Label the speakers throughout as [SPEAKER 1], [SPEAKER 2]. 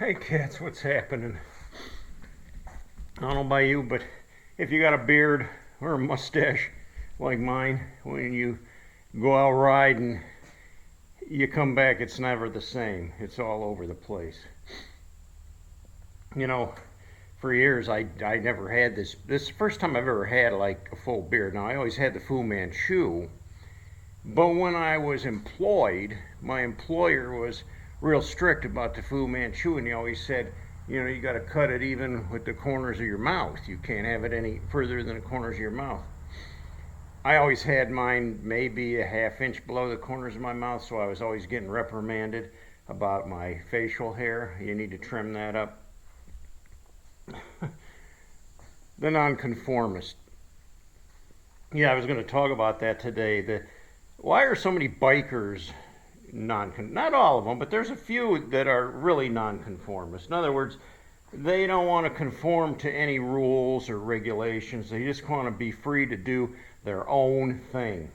[SPEAKER 1] Hey cats, what's happening? I don't know about you, but if you got a beard or a mustache like mine, when you go out riding, you come back, it's never the same. It's all over the place. You know, for years I never had this. This is the first time I've ever had like a full beard. Now I always had the Fu Manchu, but when I was employed, my employer was real strict about the Fu Manchu, and he always said, you got to cut it even with the corners of your mouth. You can't have it any further than the corners of your mouth. I always had mine maybe a half inch below the corners of my mouth, so I was always getting reprimanded about my facial hair. You need to trim that up. The non-conformist. Yeah, I was going to talk about that today. Why are so many bikers not all of them, but there's a few that are really non-conformist. In other words, they don't want to conform to any rules or regulations. They just want to be free to do their own thing.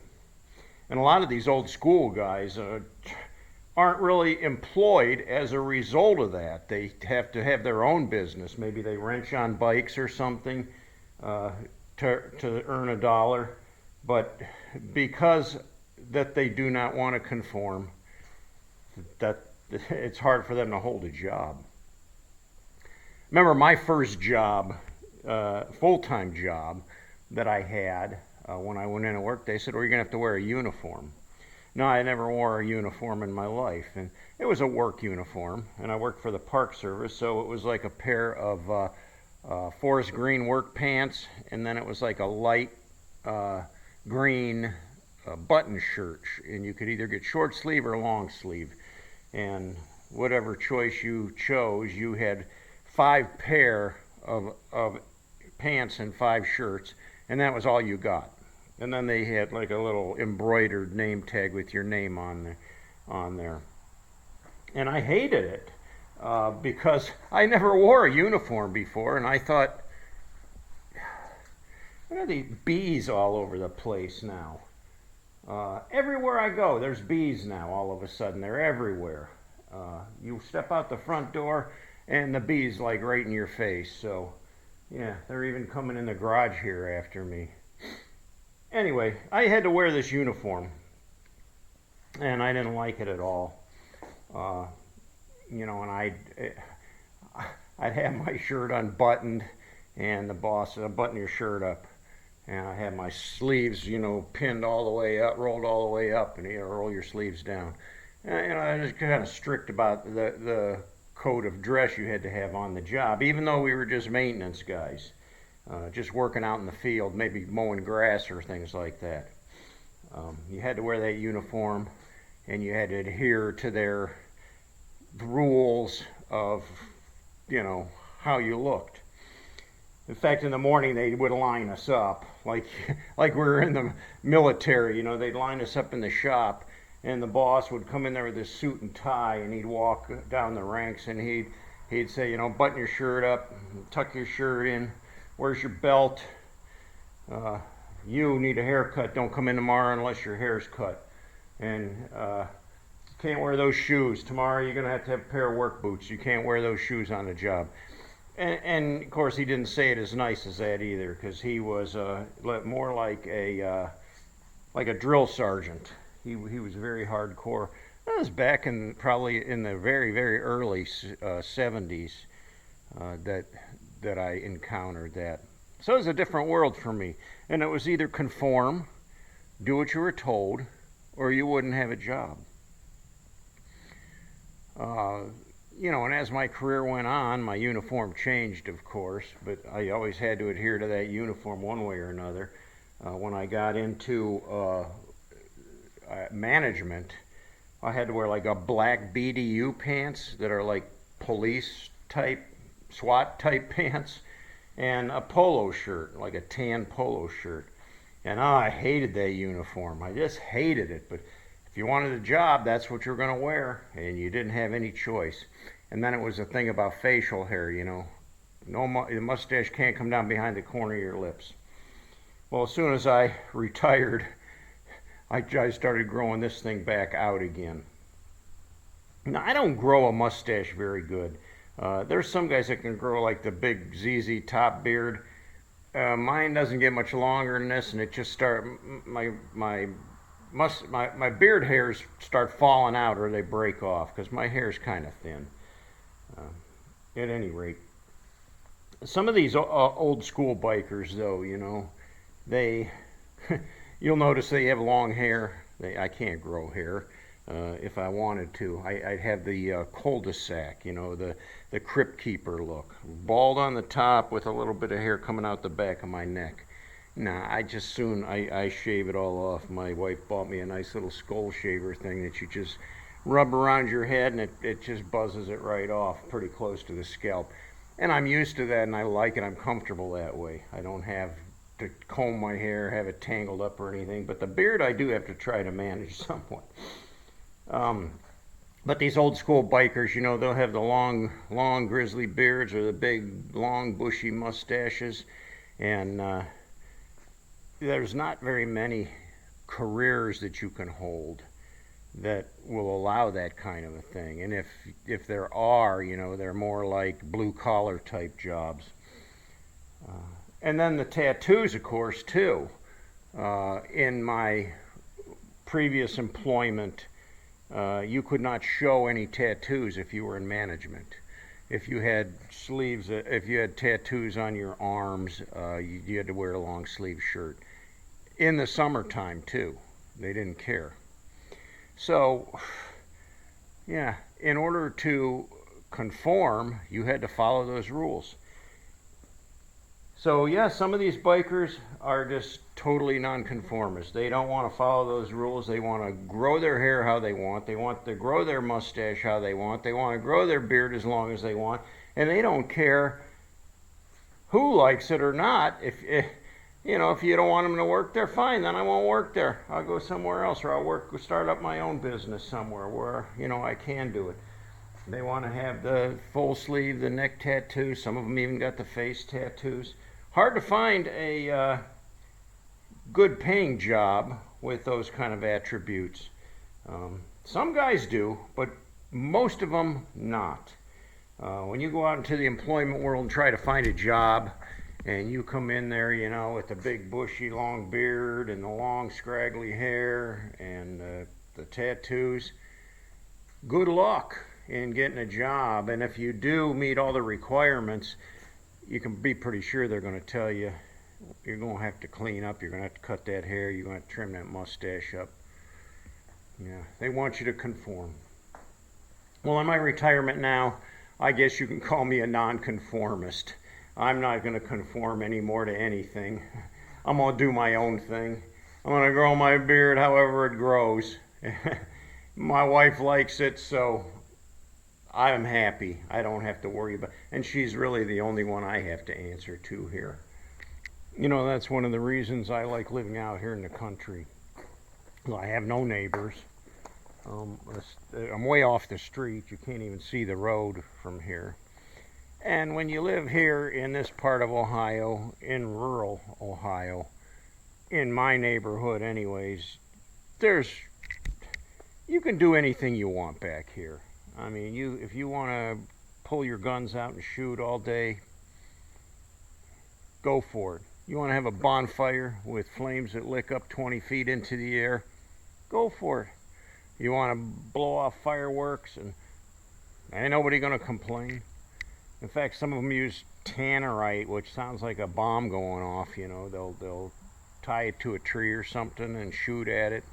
[SPEAKER 1] And a lot of these old school guys aren't really employed as a result of that. They have to have their own business. Maybe they wrench on bikes or something to earn a dollar. But because that they do not want to conform, that it's hard for them to hold a job. Remember my first job, full-time job that I had when I went into work, they said, well, you're going to have to wear a uniform. No, I never wore a uniform in my life, and it was a work uniform, and I worked for the Park Service, so it was like a pair of forest green work pants, and then it was like a light green button shirt, and you could either get short sleeve or long sleeve. And whatever choice you chose, you had 5 pair of pants and 5 shirts, and that was all you got. And then they had like a little embroidered name tag with your name on there. And I hated it because I never wore a uniform before, and I thought, what are these bees all over the place now? Everywhere I go, there's bees now all of a sudden. They're everywhere. You step out the front door and the bees like right in your face. So, yeah, they're even coming in the garage here after me. Anyway, I had to wear this uniform, and I didn't like it at all. And I'd have my shirt unbuttoned, and the boss said, button your shirt up. And I had my sleeves, pinned all the way up, rolled all the way up, and roll your sleeves down. And, I was kind of strict about the code of dress you had to have on the job, even though we were just maintenance guys, just working out in the field, maybe mowing grass or things like that. You had to wear that uniform, and you had to adhere to their rules of, how you looked. In fact, in the morning they would line us up like we were in the military. They'd line us up in the shop, and the boss would come in there with his suit and tie, and he'd walk down the ranks, and he'd say, button your shirt up, tuck your shirt in, where's your belt? You need a haircut. Don't come in tomorrow unless your hair's cut, and can't wear those shoes. Tomorrow you're gonna have to have a pair of work boots. You can't wear those shoes on the job. And of course, he didn't say it as nice as that either, because he was more like a drill sergeant. He was very hardcore. That was back probably in the very, very early 70s that I encountered that. So it was a different world for me, and it was either conform, do what you were told, or you wouldn't have a job. And as my career went on, my uniform changed, of course, but I always had to adhere to that uniform one way or another. When I got into management, I had to wear like a black BDU pants that are like police type, SWAT type pants, and a polo shirt, like a tan polo shirt. And I hated that uniform. I just hated it. But if you wanted a job, that's what you're going to wear, and you didn't have any choice. And then it was a thing about facial hair, the mustache can't come down behind the corner of your lips. Well, as soon as I retired, I started growing this thing back out again. Now, I don't grow a mustache very good. There's some guys that can grow like the big ZZ top beard. Mine doesn't get much longer than this, and it just my beard hairs start falling out or they break off because my hair's kind of thin. At any rate, some of these old school bikers, though, they you'll notice they have long hair. I can't grow hair. If I wanted to, I'd have the cul-de-sac, the crypt keeper look. Bald on the top with a little bit of hair coming out the back of my neck. Nah, I shave it all off. My wife bought me a nice little skull shaver thing that you just rub around your head and it just buzzes it right off pretty close to the scalp. And I'm used to that and I like it. I'm comfortable that way. I don't have to comb my hair, have it tangled up or anything. But the beard I do have to try to manage somewhat. But these old school bikers, they'll have the long grizzly beards or the big, long, bushy mustaches. And there's not very many careers that you can hold that will allow that kind of a thing. And if there are, they're more like blue-collar type jobs. And then the tattoos, of course, too. In my previous employment, you could not show any tattoos if you were in management. If you had if you had tattoos on your arms, you had to wear a long sleeve shirt. In the summertime, too. They didn't care. So, yeah, in order to conform, you had to follow those rules. So, yeah, some of these bikers are just totally nonconformist. They don't want to follow those rules. They want to grow their hair how they want. They want to grow their mustache how they want. They want to grow their beard as long as they want. And they don't care who likes it or not. If you don't want them to work there, fine, then I won't work there. I'll go somewhere else, or I'll start up my own business somewhere where, I can do it. They want to have the full sleeve, the neck tattoos. Some of them even got the face tattoos. Hard to find a good paying job with those kind of attributes. Some guys do, but most of them not. When you go out into the employment world and try to find a job, and you come in there, with the big bushy long beard and the long scraggly hair and the tattoos, good luck in getting a job. And if you do meet all the requirements, you can be pretty sure they're going to tell you you're going to have to clean up, you're going to have to cut that hair, you're going to have to trim that mustache up. Yeah, they want you to conform. Well, in my retirement now, I guess you can call me a nonconformist. I'm not going to conform anymore to anything. I'm going to do my own thing. I'm going to grow my beard however it grows. My wife likes it, so I'm happy. I don't have to worry about it. And she's really the only one I have to answer to here. That's one of the reasons I like living out here in the country. Well, I have no neighbors. I'm way off the street. You can't even see the road from here. And when you live here in this part of Ohio, in rural Ohio, in my neighborhood anyways, you can do anything you want back here. I mean, if you want to pull your guns out and shoot all day, go for it. You want to have a bonfire with flames that lick up 20 feet into the air, go for it. You want to blow off fireworks, and ain't nobody going to complain. In fact, some of them use tannerite, which sounds like a bomb going off. They'll tie it to a tree or something and shoot at it.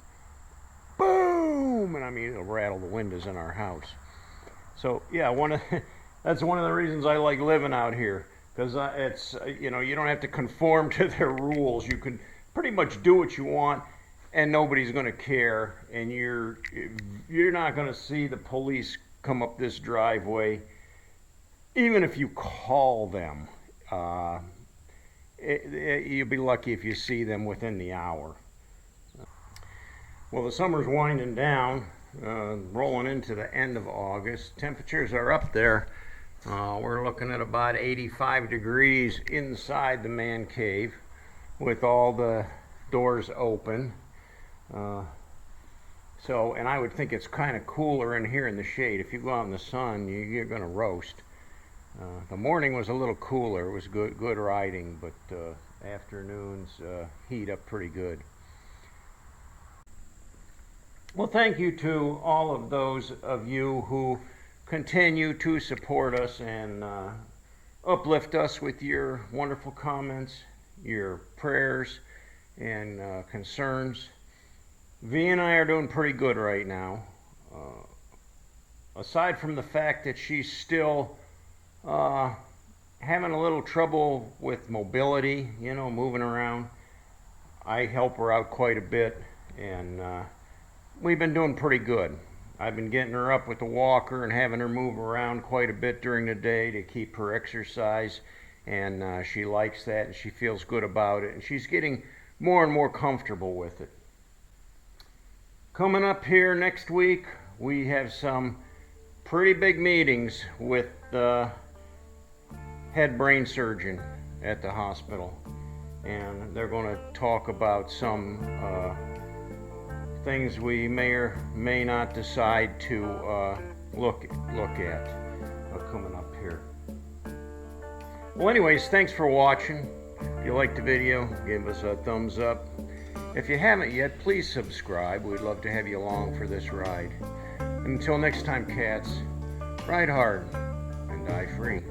[SPEAKER 1] Boom! And it'll rattle the windows in our house. So yeah, that's one of the reasons I like living out here, because it's you don't have to conform to their rules. You can pretty much do what you want, and nobody's going to care. And you're not going to see the police come up this driveway. Even if you call them, you'll be lucky if you see them within the hour. Well, the summer's winding down, rolling into the end of August. Temperatures are up there. We're looking at about 85 degrees inside the man cave with all the doors open. And I would think it's kind of cooler in here in the shade. If you go out in the sun, you're going to roast. The morning was a little cooler. It was good riding, but afternoons heat up pretty good. Well, thank you to all of those of you who continue to support us and uplift us with your wonderful comments, your prayers, and concerns. V and I are doing pretty good right now. Aside from the fact that she's still having a little trouble with mobility, moving around, I help her out quite a bit, and we've been doing pretty good. I've been getting her up with the walker and having her move around quite a bit during the day to keep her exercise, and she likes that and she feels good about it, and she's getting more and more comfortable with it. Coming up here next week, we have some pretty big meetings with the head brain surgeon at the hospital, and they're going to talk about some things we may or may not decide to look at coming up here. Well, anyways, thanks for watching. If you liked the video, give us a thumbs up. If you haven't yet, please subscribe. We'd love to have you along for this ride. Until next time, cats, ride hard and die free.